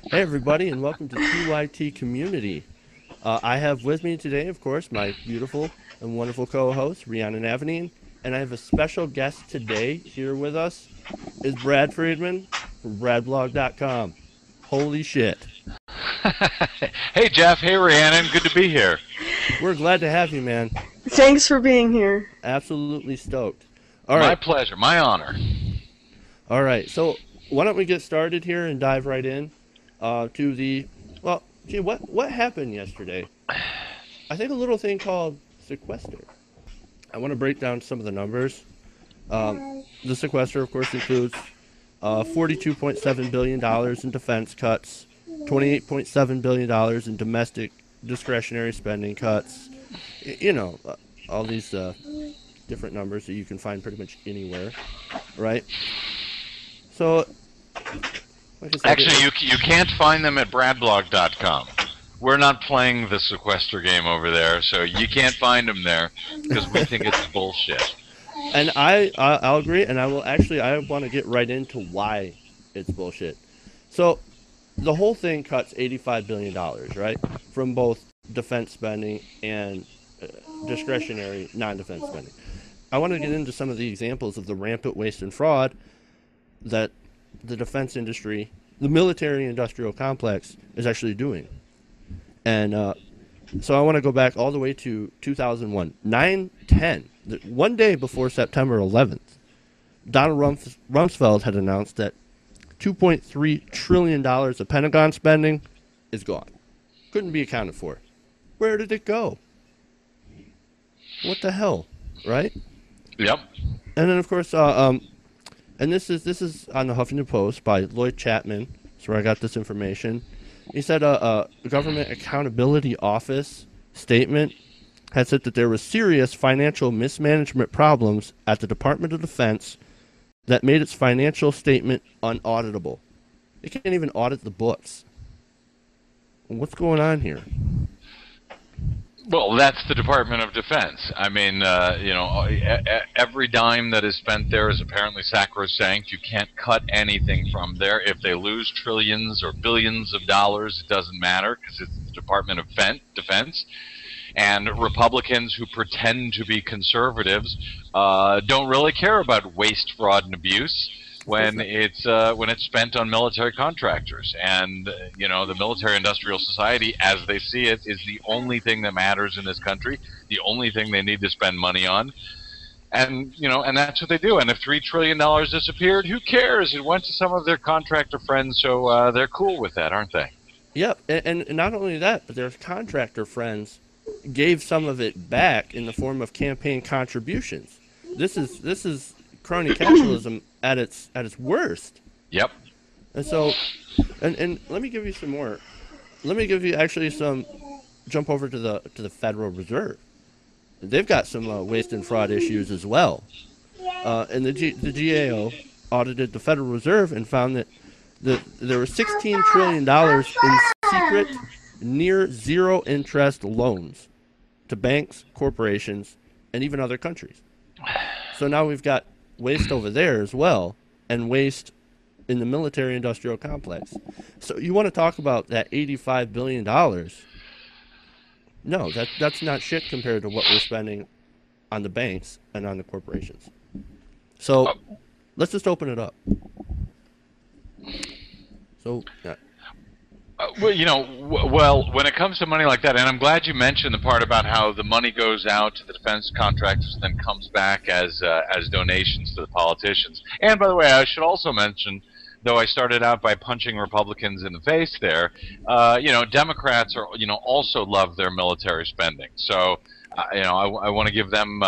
Hey everybody, and welcome to TYT Community. I have with me today, of course, my beautiful and wonderful co-host, Rhiannon and Avaneen, and I have a special guest today here with us, is Brad Friedman from bradblog.com. Holy shit. Hey Jeff, hey Rhiannon, good to be here. We're glad to have you, man. Thanks for being here. Absolutely stoked. All My right, pleasure, my honor. all right. So why don't we get started here and dive right in to the, well, gee, what happened yesterday? I think a little thing called Sequester. I want to break down some of the numbers. The sequester, of course, includes $42.7 billion in defense cuts, $28.7 billion in domestic discretionary spending cuts. You know, all these different numbers that you can find pretty much anywhere, right? So, like I said, Actually, you can't find them at bradblog.com. We're not playing the sequester game over there, so you can't find them there because we think it's bullshit. and I'll agree, and I want to get right into why it's bullshit. So, the whole thing cuts $85 billion, right, from both defense spending and discretionary non-defense spending. I want to get into some of the examples of the rampant waste and fraud that the defense industry, the military-industrial complex, is actually doing. And so I want to go back all the way to 2001, 9/10, one day before September 11th. Donald Rumsfeld had announced that $2.3 trillion of Pentagon spending is gone. Couldn't be accounted for. Where did it go? What the hell, right? Yep. And then, of course, and this is on the Huffington Post by Lloyd Chapman. That's where I got this information. He said a Government Accountability Office statement had said that there was serious financial mismanagement problems at the Department of Defense that made its financial statement unauditable. They can't even audit the books. What's going on here? Well, that's the Department of Defense. I mean, every dime that is spent there is apparently sacrosanct. You can't cut anything from there. If they lose trillions or billions of dollars, it doesn't matter because it's the Department of Defense. And Republicans who pretend to be conservatives don't really care about waste, fraud, and abuse when it's spent on military contractors. And the military-industrial society, as they see it, is the only thing that matters in this country, the only thing they need to spend money on. And and that's what they do. And if $3 trillion disappeared, who cares? It went to some of their contractor friends, so they're cool with that, aren't they? Yep, and not only that, but their contractor friends gave some of it back in the form of campaign contributions. This is crony capitalism at its worst. Yep. And so, and let me give you some more. Let me give you actually some. Jump over to the Federal Reserve. They've got some waste and fraud issues as well. And the GAO audited the Federal Reserve and found that there were $16 trillion in secret, near zero interest loans to banks, corporations, and even other countries. So now we've got waste over there as well, and waste in the military-industrial complex. So you want to talk about that $85 billion? No, that's not shit compared to what we're spending on the banks and on the corporations. So let's just open it up. So, well, when it comes to money like that, and I'm glad you mentioned the part about how the money goes out to the defense contractors and then comes back as donations to the politicians. And by the way, I should also mention, though I started out by punching Republicans in the face there, Democrats are also love their military spending. So, I want to give them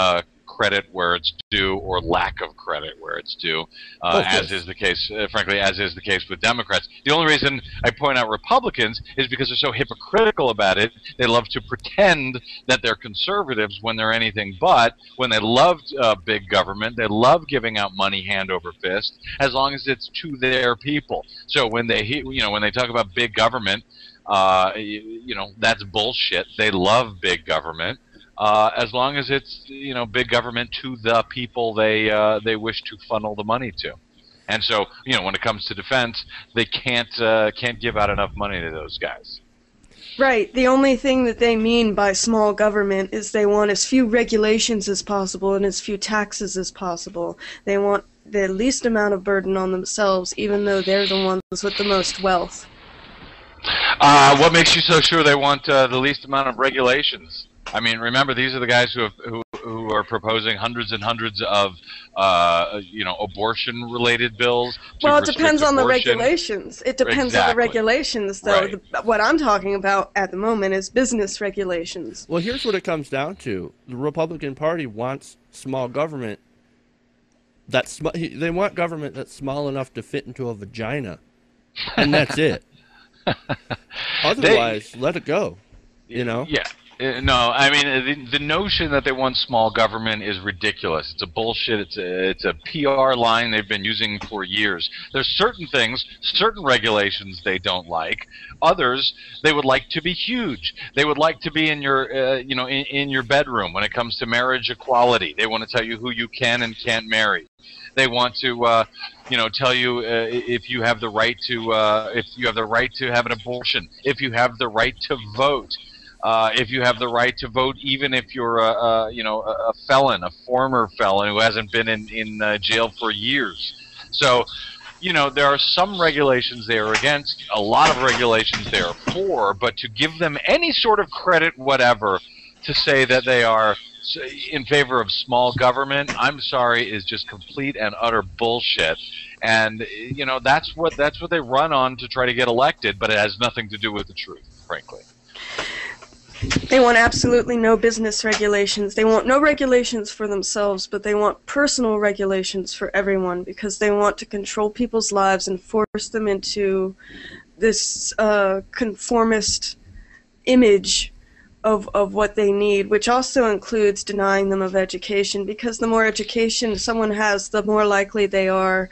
credit where it's due, or lack of credit where it's due, as is the case, frankly, as is the case with Democrats. The only reason I point out Republicans is because they're so hypocritical about it. They love to pretend that they're conservatives when they're anything but. When they love big government, they love giving out money hand over fist, as long as it's to their people. So when they, when they talk about big government, that's bullshit. They love big government. As long as it's big government to the people they wish to funnel the money to. And so, when it comes to defense, they can't give out enough money to those guys. Right. The only thing that they mean by small government is they want as few regulations as possible and as few taxes as possible. They want the least amount of burden on themselves, even though they're the ones with the most wealth. What makes you so sure they want the least amount of regulations? I mean, remember, these are the guys who are proposing hundreds and hundreds of, abortion-related bills. Well, it depends on the regulations. It depends on the regulations, though. Right. What I'm talking about at the moment is business regulations. Well, here's what it comes down to. The Republican Party wants small government. They want government that's small enough to fit into a vagina, and that's it. Otherwise, let it go. Yeah. No, I mean, the notion that they want small government is ridiculous. It's a bullshit. It's a PR line they've been using for years. There's certain things, certain regulations they don't like. Others they would like to be huge. They would like to be in your, in your bedroom when it comes to marriage equality. They want to tell you who you can and can't marry. They want to, tell you if you have the right to have an abortion, if you have the right to vote. If you have the right to vote, even if you're a felon, a former felon who hasn't been in jail for years. So, there are some regulations they are against, a lot of regulations they are for, but to give them any sort of credit, whatever, to say that they are in favor of small government, I'm sorry, is just complete and utter bullshit. And that's what they run on to try to get elected, but it has nothing to do with the truth, frankly. They want absolutely no business regulations. They want no regulations for themselves, but they want personal regulations for everyone because they want to control people's lives and force them into this conformist image of what they need, which also includes denying them of education, because the more education someone has, the more likely they are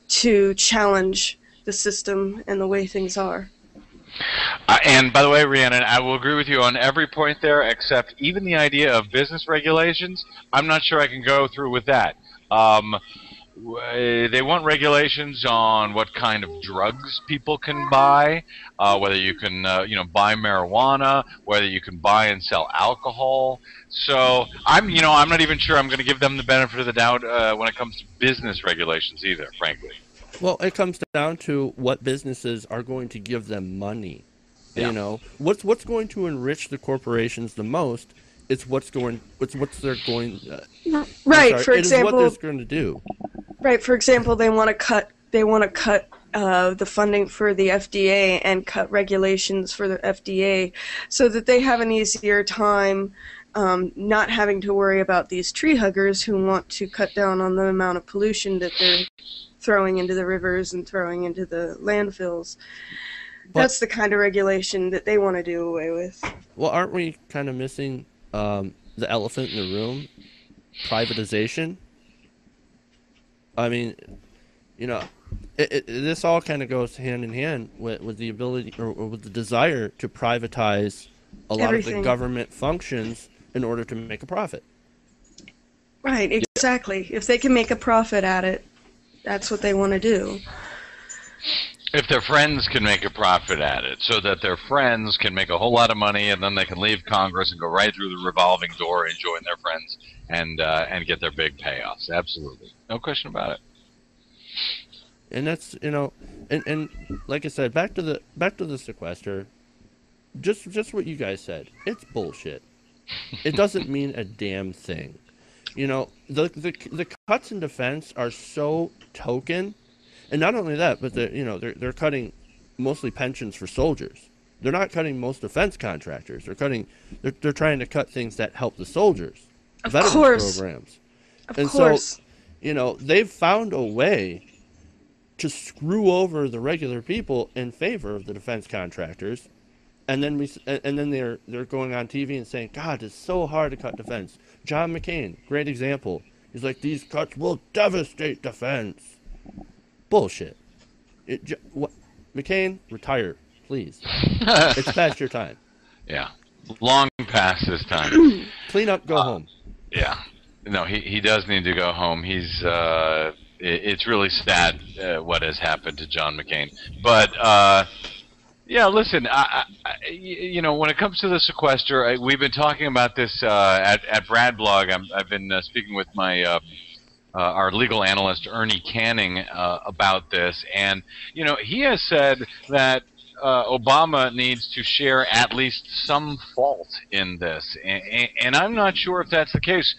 to challenge the system and the way things are. And by the way, Rhiannon, I will agree with you on every point there, except even the idea of business regulations. I'm not sure I can go through with that. They want regulations on what kind of drugs people can buy, whether you can, buy marijuana, whether you can buy and sell alcohol. So I'm not even sure I'm going to give them the benefit of the doubt when it comes to business regulations either, frankly. Well, it comes down to what businesses are going to give them money. Yeah. What's going to enrich the corporations the most? It's what they're going. Right. For example, what they're going to do. Right. For example, they want to cut the funding for the FDA and cut regulations for the FDA, so that they have an easier time not having to worry about these tree huggers who want to cut down on the amount of pollution that they're throwing into the rivers and throwing into the landfills. That's the kind of regulation that they want to do away with. Well, aren't we kind of missing the elephant in the room? Privatization. I mean, this all kind of goes hand in hand with the ability or with the desire to privatize a lot of the government functions in order to make a profit. Right, exactly. If they can make a profit at it, that's what they want to do. If their friends can make a profit at it, so that their friends can make a whole lot of money, and then they can leave Congress and go right through the revolving door and join their friends and get their big payoffs. Absolutely, no question about it. And that's and like I said, back to the sequester. Just what you guys said. It's bullshit. It doesn't mean a damn thing. The cuts in defense are so token, and not only that, but they're cutting mostly pensions for soldiers. They're not cutting most defense contractors. They're trying to cut things that help the soldiers, veterans programs. Of course. So, they've found a way to screw over the regular people in favor of the defense contractors. And then they're going on TV and saying, God, it's so hard to cut defense. John McCain, great example. He's like, these cuts will devastate defense. Bullshit. McCain, retire, please. It's past your time. Yeah, long past his time. Clean up, go home. Yeah. No, he does need to go home. He's It's really sad what has happened to John McCain. But yeah, listen, you know, when it comes to the sequester, we've been talking about this at Brad Blog. I've been speaking with my our legal analyst Ernie Canning about this, and you know, he has said that Obama needs to share at least some fault in this, and I'm not sure if that's the case.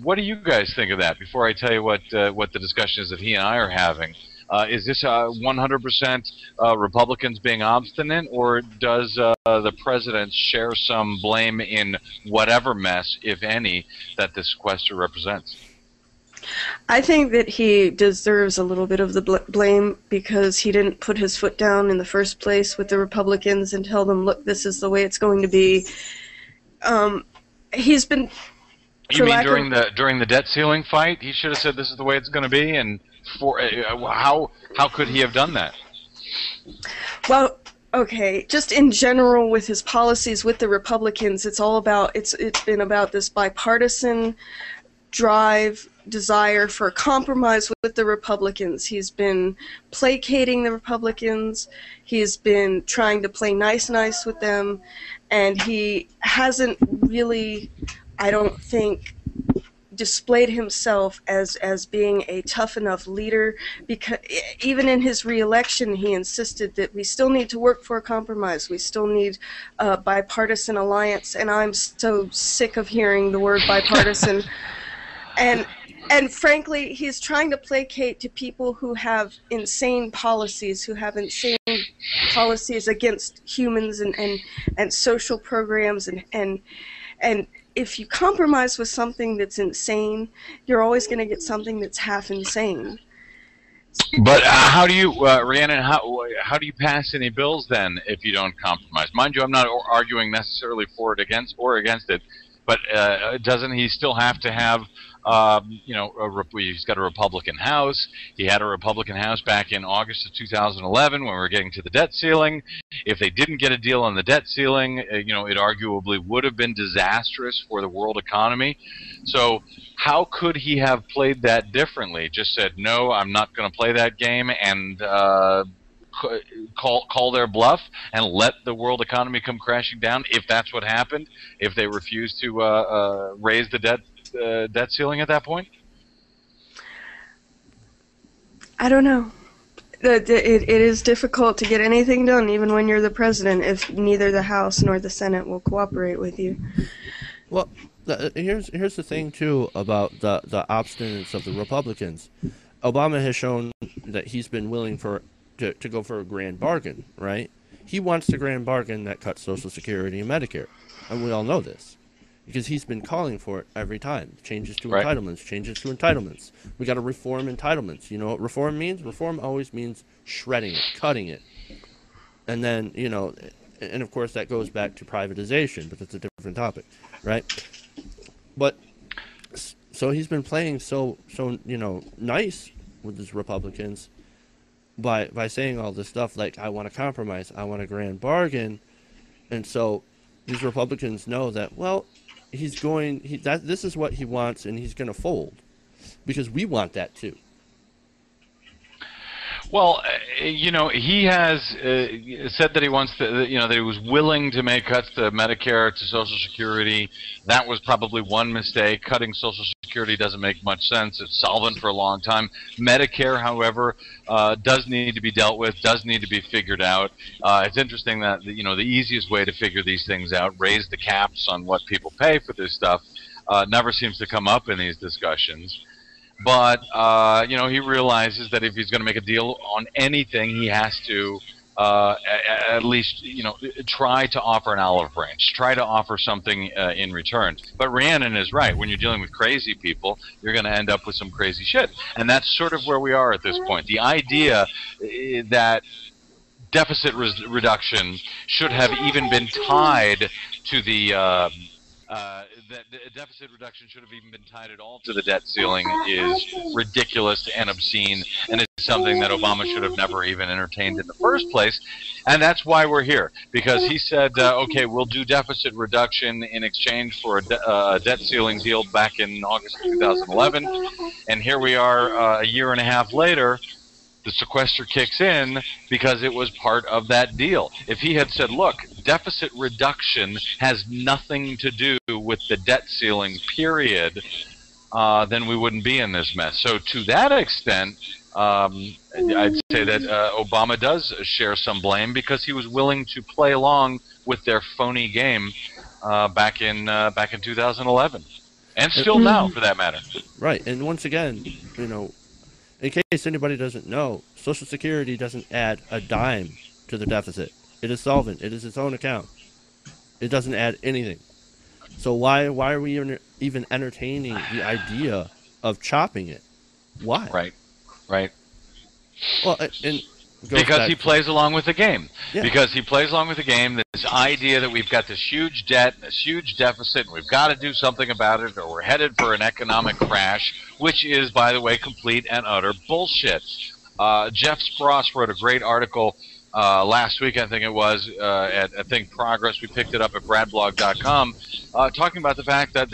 What do you guys think of that? Before I tell you what the discussion is that he and I are having, is this 100% Republicans being obstinate, or does the president share some blame in whatever mess, if any, that the sequester represents? I think that he deserves a little bit of the blame because he didn't put his foot down in the first place with the Republicans and tell them, look, this is the way it's going to be. He's been... You mean during the debt ceiling fight, he should have said this is the way it's going to be, and for how could he have done that? Well, okay, just in general with his policies with the Republicans, it's all about it's been about this bipartisan drive, desire for compromise with the Republicans. He's been placating the Republicans. He's been trying to play nice with them, and he hasn't really, I don't think, displayed himself as being a tough enough leader, because even in his re-election he insisted that we still need to work for a compromise, we still need a bipartisan alliance, and I'm so sick of hearing the word bipartisan. And frankly, he's trying to placate to people who have insane policies, against humans and social programs, and if you compromise with something that's insane, you're always going to get something that's half insane. But how do you, Rhiannon, how do you pass any bills then if you don't compromise? Mind you, I'm not arguing necessarily for it against it, but doesn't he still have to have, you know, he's got a Republican House. He had a Republican House back in August of 2011 when we were getting to the debt ceiling. If they didn't get a deal on the debt ceiling, you know, it arguably would have been disastrous for the world economy. So how could he have played that differently? Just said, no, I'm not going to play that game, and call their bluff and let the world economy come crashing down if that's what happened, if they refused to raise the debt ceiling at that point? I don't know. It is difficult to get anything done, even when you're the president, if neither the House nor the Senate will cooperate with you. Well, here's the thing too about the obstinance of the Republicans. Obama has shown that he's been willing to go for a grand bargain, right? He wants the grand bargain that cuts Social Security and Medicare, and we all know this because he's been calling for it every time. Changes to entitlements. We got to reform entitlements. You know what reform means? Reform always means shredding it, cutting it, and then, you know, and of course that goes back to privatization, but that's a different topic, right? But so he's been playing so you know, nice with his Republicans by saying all this stuff like, I want a compromise, I want a grand bargain, and so these Republicans know that, well, this is what he wants, and he's going to fold because we want that too. Well, you know, he has said that he wants to, you know, that he was willing to make cuts to Medicare, to Social Security. That was probably one mistake. Cutting Social Security doesn't make much sense. It's solvent for a long time. Medicare, however, does need to be dealt with, does need to be figured out. It's interesting that, you know, the easiest way to figure these things out, raise the caps on what people pay for this stuff, never seems to come up in these discussions. But, you know, he realizes that if he's going to make a deal on anything, he has to at least, you know, try to offer an olive branch, try to offer something in return. But Rhiannon is right. When you're dealing with crazy people, you're going to end up with some crazy shit. And that's sort of where we are at this point. The idea that deficit reduction should have even been tied to the that the deficit reduction should have even been tied at all to the debt ceiling is ridiculous and obscene, and it's something that Obama should have never even entertained in the first place. And that's why we're here, because he said, okay, we'll do deficit reduction in exchange for a debt ceiling deal back in August of 2011. And here we are a year and a half later. The sequester kicks in because it was part of that deal. If he had said, look, deficit reduction has nothing to do with the debt ceiling, period, then we wouldn't be in this mess. So to that extent, I'd say that Obama does share some blame because he was willing to play along with their phony game back in 2011, and still now, for that matter. Right, and once again, you know, in case anybody doesn't know, Social Security doesn't add a dime to the deficit. It is solvent. It is its own account. It doesn't add anything. So why are we even entertaining the idea of chopping it? Why? Right. Well, and because he plays along with the game. Yeah. Because he plays along with the game, this idea that we've got this huge debt, this huge deficit, and we've got to do something about it, or we're headed for an economic crash, which is, by the way, complete and utter bullshit. Jeff Spross wrote a great article last week, I think it was, at Think Progress. We picked it up at bradblog.com, talking about the fact that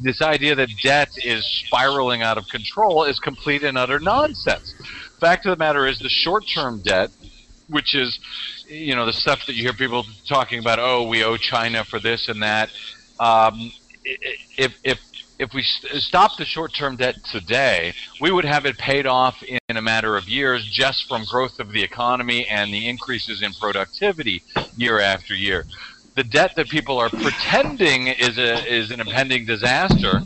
this idea that debt is spiraling out of control is complete and utter nonsense. Fact of the matter is, the short-term debt, which is, the stuff that you hear people talking about, oh, we owe China for this and that. If we stop the short-term debt today, we would have it paid off in a matter of years just from growth of the economy and the increases in productivity year after year. The debt that people are pretending is an impending disaster,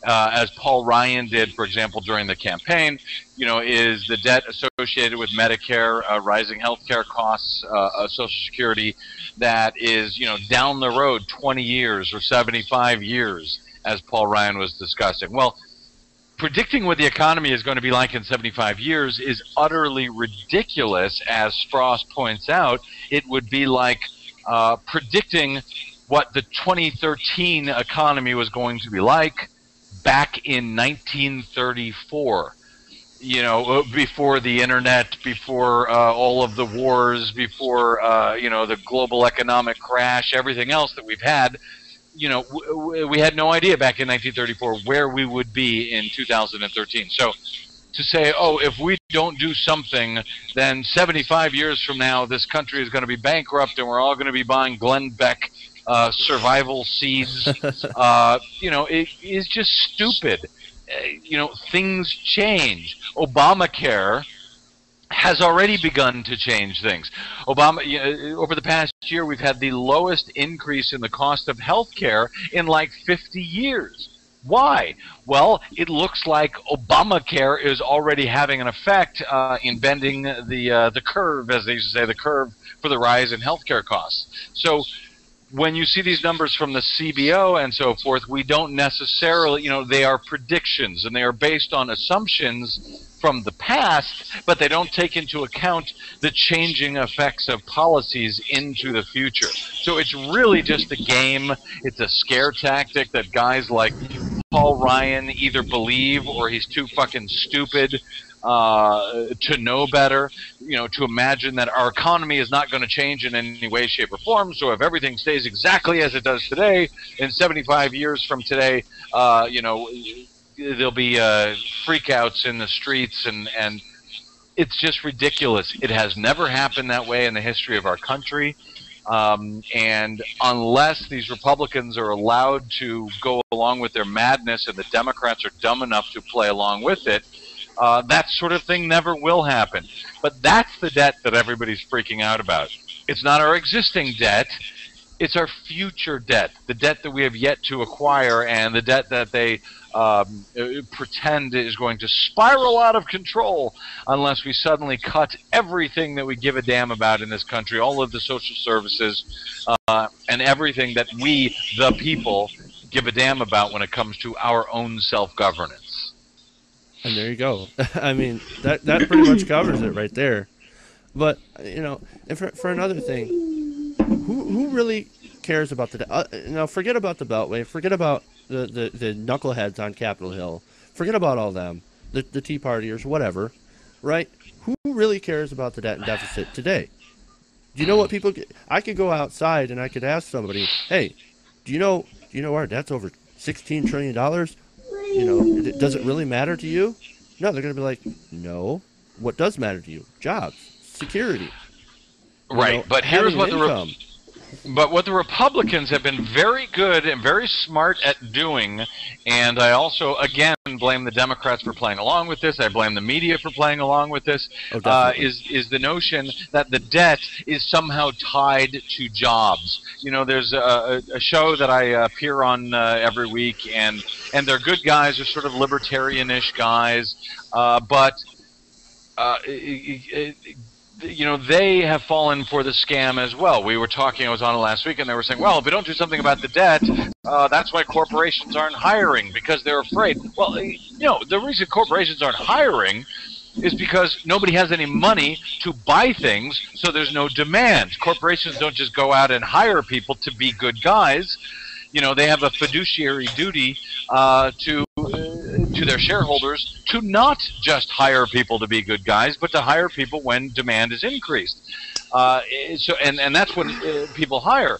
as Paul Ryan did, for example, during the campaign, is the debt associated with Medicare, rising healthcare costs, Social Security, that is, down the road 20 years or 75 years, as Paul Ryan was discussing. Well, predicting what the economy is going to be like in 75 years is utterly ridiculous. As Spross points out, it would be like predicting what the 2013 economy was going to be like back in 1934. Before the internet, before all of the wars, before the global economic crash, everything else that we've had. We had no idea back in 1934 where we would be in 2013. So to say, oh, if we don't do something, then 75 years from now, this country is going to be bankrupt and we're all going to be buying Glenn Beck survival seeds, it is just stupid. Things change. Obamacare has already begun to change things. Over the past year, we've had the lowest increase in the cost of health care in like 50 years. Why? Well, it looks like Obamacare is already having an effect in bending the curve, as they used to say, the curve for the rise in healthcare costs. So when you see these numbers from the CBO and so forth, we don't necessarily, they are predictions and they are based on assumptions from the past, but they don't take into account the changing effects of policies into the future. So it's really just a game. It's a scare tactic that guys like Paul Ryan either believe or he's too fucking stupid to know better, to imagine that our economy is not going to change in any way, shape, or form. So if everything stays exactly as it does today, in 75 years from today, there'll be freakouts in the streets, and it's just ridiculous. It has never happened that way in the history of our country. And unless these Republicans are allowed to go along with their madness and the Democrats are dumb enough to play along with it, that sort of thing never will happen. But that's the debt that everybody's freaking out about. It's not our existing debt. It's our future debt, the debt that we have yet to acquire, and the debt that they pretend is going to spiral out of control unless we suddenly cut everything that we give a damn about in this country, all of the social services, and everything that we, the people, give a damn about when it comes to our own self-governance. And there you go. I mean, that pretty much covers it right there. But, and for another thing, who really cares about the now forget about the Beltway, forget about the knuckleheads on Capitol Hill, forget about all them, the Tea Partiers, whatever, right? Who really cares about the debt and deficit today? Do you know what people get? I could go outside and I could ask somebody, hey, do you know our debt's over $16 trillion? You know, does it really matter to you? No, they're going to be like, no. What does matter to you? Jobs, security. Right, but here's what what the Republicans have been very good and very smart at doing, and I also, again, blame the Democrats for playing along with this. I blame the media for playing along with this, is the notion that the debt is somehow tied to jobs. You know, there's a show that I appear on every week, and they're good guys, they're sort of libertarian-ish guys, but you know, they have fallen for the scam as well. We were talking, I was on it last week, and they were saying, well, if we don't do something about the debt, that's why corporations aren't hiring, because they're afraid. Well, you know, the reason corporations aren't hiring is because nobody has any money to buy things, so there's no demand. Corporations don't just go out and hire people to be good guys. You know, they have a fiduciary duty to their shareholders to not just hire people to be good guys, but to hire people when demand is increased. And that's when people hire.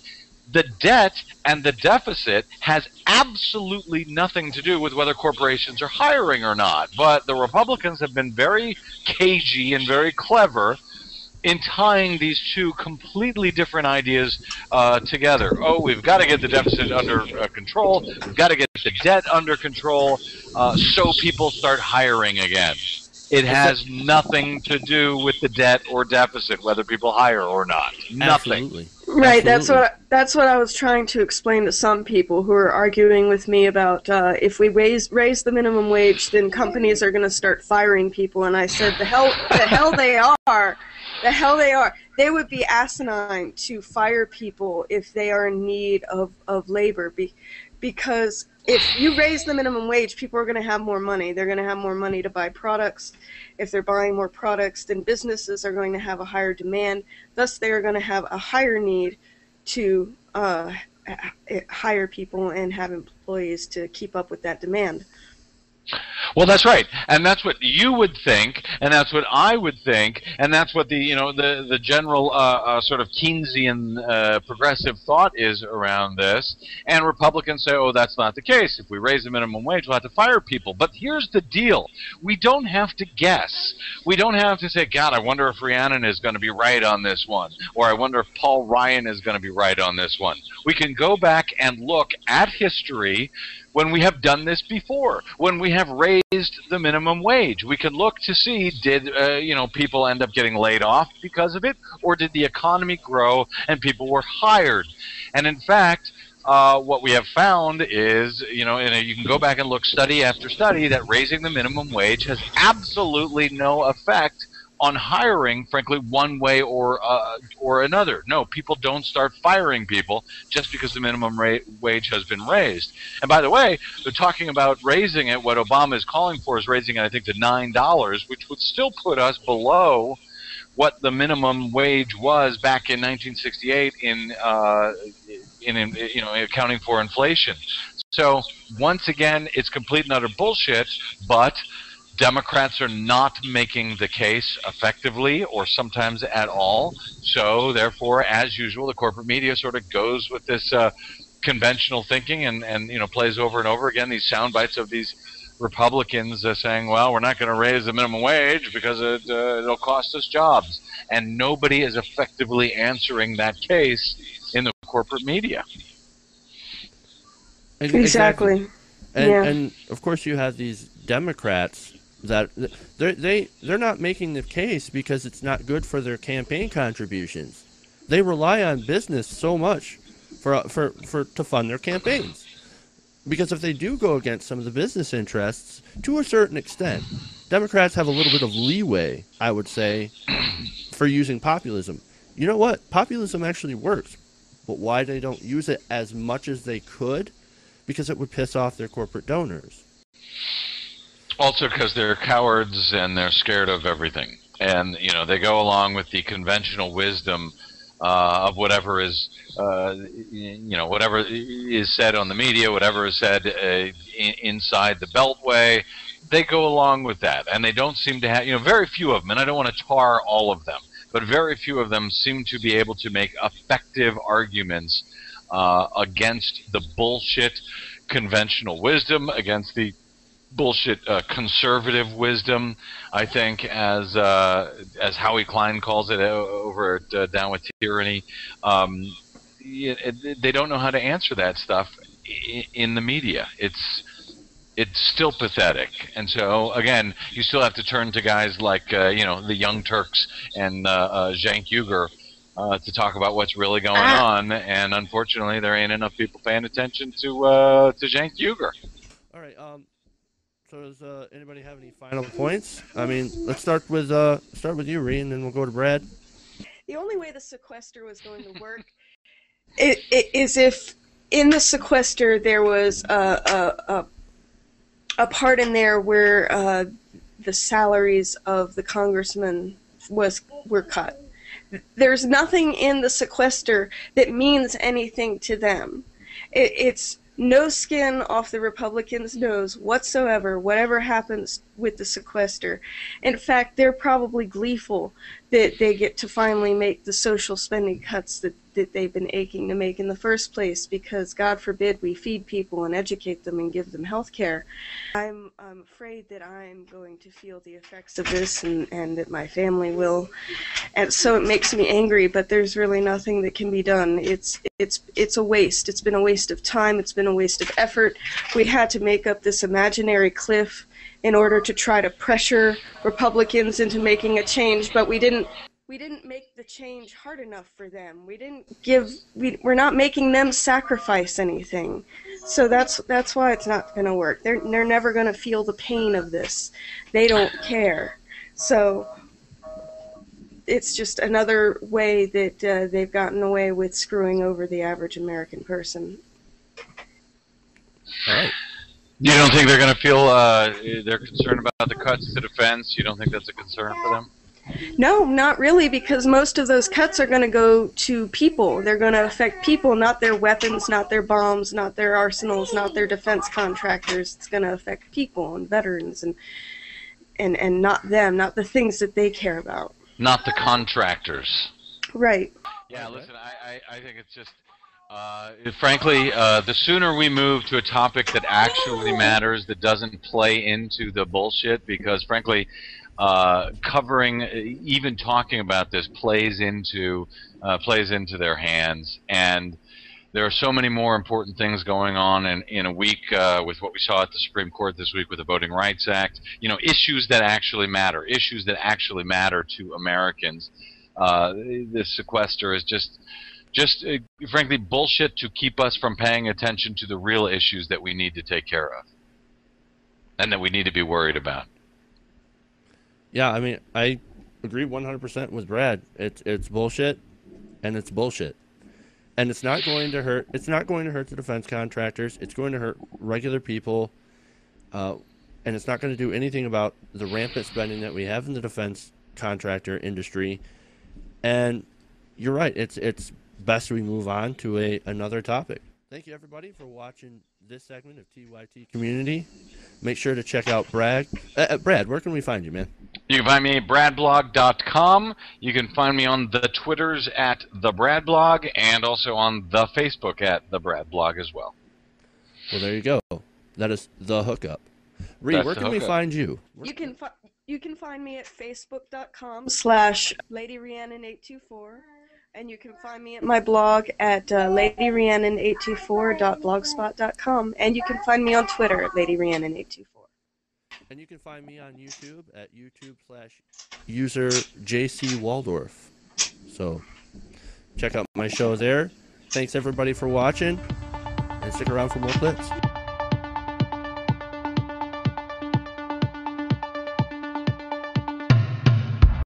The debt and the deficit has absolutely nothing to do with whether corporations are hiring or not. But the Republicans have been very cagey and very clever in tying these two completely different ideas together. Oh, we've got to get the deficit under control. We've got to get the debt under control so people start hiring again. It has nothing to do with the debt or deficit, whether people hire or not. Nothing. Absolutely. Right, Absolutely. that's what I was trying to explain to some people who are arguing with me about if we raise the minimum wage, then companies are going to start firing people. And I said, the hell they are. The hell they are. They would be asinine to fire people if they are in need of labor, because if you raise the minimum wage, people are going to have more money. They're going to have more money to buy products. If they're buying more products, then businesses are going to have a higher demand. Thus, they are going to have a higher need to hire people and have employees to keep up with that demand. Well, that's right, and that's what you would think, and that's what I would think, and that's what the general sort of Keynesian progressive thought is around this. And Republicans say, oh, that's not the case. If we raise the minimum wage, we'll have to fire people. But here's the deal: we don't have to guess. We don't have to say, God, I wonder if Rhiannon is going to be right on this one, or I wonder if Paul Ryan is going to be right on this one. We can go back and look at history when we have done this before, when we have raised the minimum wage. We can look to see, did people end up getting laid off because of it, or did the economy grow and people were hired? And in fact, what we have found is, you can go back and look study after study, that raising the minimum wage has absolutely no effect on hiring, frankly, one way or another. No, people don't start firing people just because the minimum wage has been raised. And by the way, they're talking about raising it. What Obama is calling for is raising it, I think, to $9, which would still put us below what the minimum wage was back in 1968 in accounting for inflation. So once again, it's complete and utter bullshit, but Democrats are not making the case effectively or sometimes at all. So therefore, as usual, the corporate media sort of goes with this conventional thinking and plays over and over again these sound bites of these Republicans saying, well, we're not going to raise the minimum wage because it'll cost us jobs. And nobody is effectively answering that case in the corporate media. Exactly. And of course you have these Democrats that they're not making the case because it's not good for their campaign contributions. They rely on business so much to fund their campaigns. Because if they do go against some of the business interests, to a certain extent, Democrats have a little bit of leeway, I would say, for using populism. You know what? Populism actually works. But why they don't use it as much as they could? Because it would piss off their corporate donors. Also because they're cowards and they're scared of everything. And, they go along with the conventional wisdom of whatever is, whatever is said on the media, whatever is said inside the Beltway. They go along with that, and they don't seem to have, very few of them, and I don't want to tar all of them, but very few of them seem to be able to make effective arguments against the bullshit conventional wisdom, against the bullshit conservative wisdom. I think, as Howie Klein calls it over at Down with Tyranny, they don't know how to answer that stuff in the media. It's still pathetic, and so again, you still have to turn to guys like the Young Turks and Cenk Uygur to talk about what's really going on, and unfortunately, there ain't enough people paying attention to Cenk Uygur. All right. So does anybody have any final points? I mean, let's start with you, Rhea, and then we'll go to Brad. The only way the sequester was going to work is if in the sequester there was a part in there where the salaries of the congressmen were cut. There's nothing in the sequester that means anything to them. It's no skin off the Republicans' nose whatsoever, whatever happens with the sequester. In fact, they're probably gleeful that they get to finally make the social spending cuts that they've been aching to make in the first place, because God forbid we feed people and educate them and give them health care. I'm afraid that I'm going to feel the effects of this, and that my family will, and so it makes me angry, but there's really nothing that can be done. It's a waste. It's been a waste of time. It's been a waste of effort. We had to make up this imaginary cliff in order to try to pressure Republicans into making a change, but we didn't make the change hard enough for them. We're not making them sacrifice anything. So that's why it's not going to work. They're never going to feel the pain of this. They don't care. So it's just another way that they've gotten away with screwing over the average American person. All right. You don't think they're going to feel they're concerned about the cuts to defense? You don't think that's a concern for them? No, not really, because most of those cuts are going to go to people. They're going to affect people, not their weapons, not their bombs, not their arsenals, not their defense contractors. It's going to affect people and veterans and not them, not the things that they care about. Not the contractors. Right. Yeah, listen, I think it's just... frankly, the sooner we move to a topic that actually matters, that doesn't play into the bullshit, because frankly, covering, even talking about this plays into their hands, and there are so many more important things going on in a week with what we saw at the Supreme Court this week with the Voting Rights Act. Issues that actually matter, to Americans. This sequester is just frankly bullshit to keep us from paying attention to the real issues that we need to take care of and that we need to be worried about. Yeah, I mean, I agree 100% with Brad. It's bullshit, and it's bullshit. And it's not going to hurt. It's not going to hurt the defense contractors. It's going to hurt regular people, and it's not going to do anything about the rampant spending that we have in the defense contractor industry. And you're right. It's best we move on to another topic. Thank you, everybody, for watching this segment of TYT Community. Make sure to check out Brad. Brad, where can we find you, man? You can find me at bradblog.com. You can find me on the Twitters at TheBradBlog, and also on the Facebook at TheBradBlog as well. Well, there you go. That is the hookup. Rhea, where can we find you? You can find me at facebook.com/LadyRhiannon824. And you can find me at my blog at LadyRhiannon824.blogspot.com. And you can find me on Twitter at LadyRhiannon824. And you can find me on YouTube at YouTube/user JC Waldorf. So check out my show there. Thanks everybody for watching, and stick around for more clips.